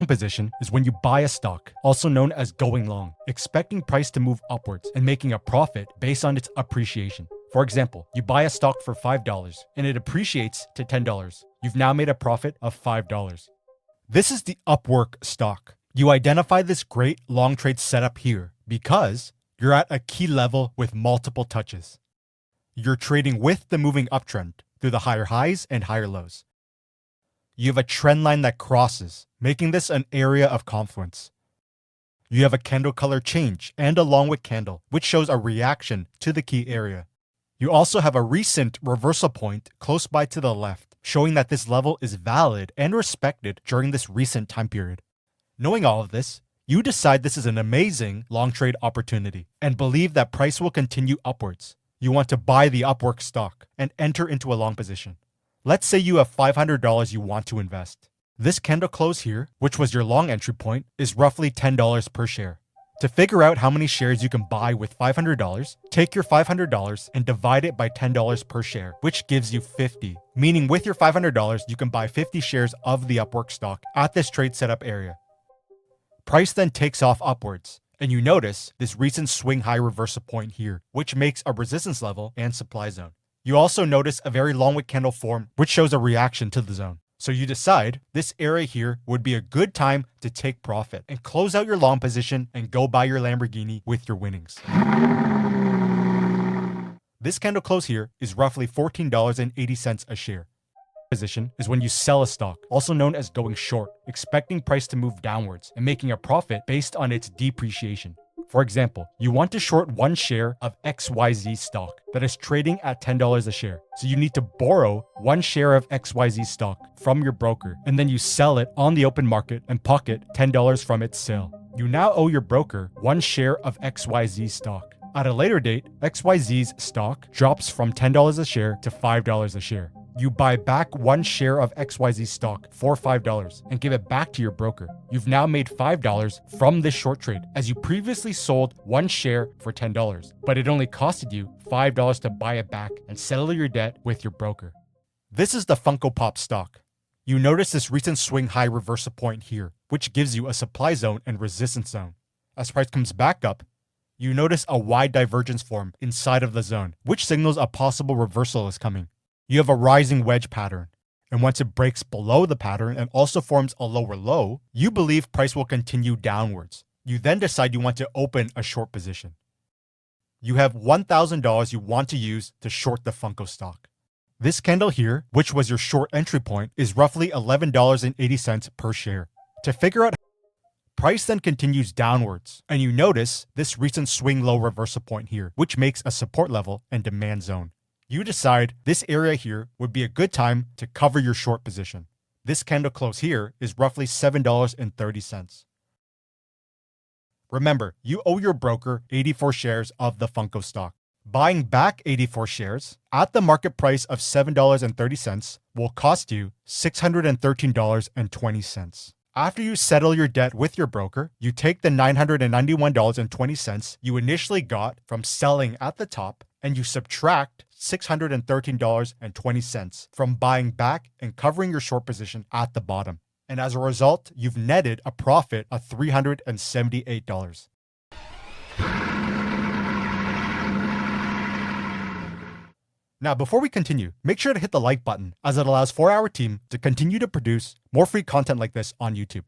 Position is when you buy a stock, also known as going long, expecting price to move upwards and making a profit based on its appreciation. For example, you buy a stock for $5 and it appreciates to $10. You've now made a profit of $5. This is the Upwork stock. You identify this great long trade setup here because you're at a key level with multiple touches. You're trading with the moving uptrend through the higher highs and higher lows. You have a trend line that crosses, making this an area of confluence. You have a candle color change and a long wick candle, which shows a reaction to the key area. You also have a recent reversal point close by to the left, showing that this level is valid and respected during this recent time period. Knowing all of this, you decide this is an amazing long trade opportunity and believe that price will continue upwards. You want to buy the Upwork stock and enter into a long position. Let's say you have $500 you want to invest. This candle close here, which was your long entry point, is roughly $10 per share. To figure out how many shares you can buy with $500, take your $500 and divide it by $10 per share, which gives you 50. Meaning with your $500, you can buy 50 shares of the Upwork stock at this trade setup area. Price then takes off upwards, and you notice this recent swing high reversal point here, which makes a resistance level and supply zone. You also notice a very long wick candle form, which shows a reaction to the zone. So you decide this area here would be a good time to take profit and close out your long position and go buy your Lamborghini with your winnings. This candle close here is roughly $14.80 a share. Position is when you sell a stock, also known as going short, expecting price to move downwards and making a profit based on its depreciation. For example, you want to short one share of XYZ stock that is trading at $10 a share. So you need to borrow one share of XYZ stock from your broker, and then you sell it on the open market and pocket $10 from its sale. You now owe your broker one share of XYZ stock. At a later date, XYZ's stock drops from $10 a share to $5 a share. You buy back one share of XYZ stock for $5 and give it back to your broker. You've now made $5 from this short trade, as you previously sold one share for $10, but it only costed you $5 to buy it back and settle your debt with your broker. This is the Funko Pop stock. You notice this recent swing high reversal point here, which gives you a supply zone and resistance zone. As price comes back up, you notice a wide divergence form inside of the zone, which signals a possible reversal is coming. You have a rising wedge pattern, and once it breaks below the pattern and also forms a lower low, you believe price will continue downwards. You then decide you want to open a short position. You have $1,000 you want to use to short the Funko stock. This candle here, which was your short entry point, is roughly $11.80 per share. To figure out price then continues downwards, and you notice this recent swing low reversal point here, which makes a support level and demand zone. You decide this area here would be a good time to cover your short position. This candle close here is roughly $7.30. Remember, you owe your broker 84 shares of the Funko stock. Buying back 84 shares at the market price of $7.30 will cost you $613.20. After you settle your debt with your broker, you take the $991.20 you initially got from selling at the top and you subtract $613.20 from buying back and covering your short position at the bottom. And as a result, you've netted a profit of $378. Now, before we continue, make sure to hit the like button as it allows for our team to continue to produce more free content like this on YouTube.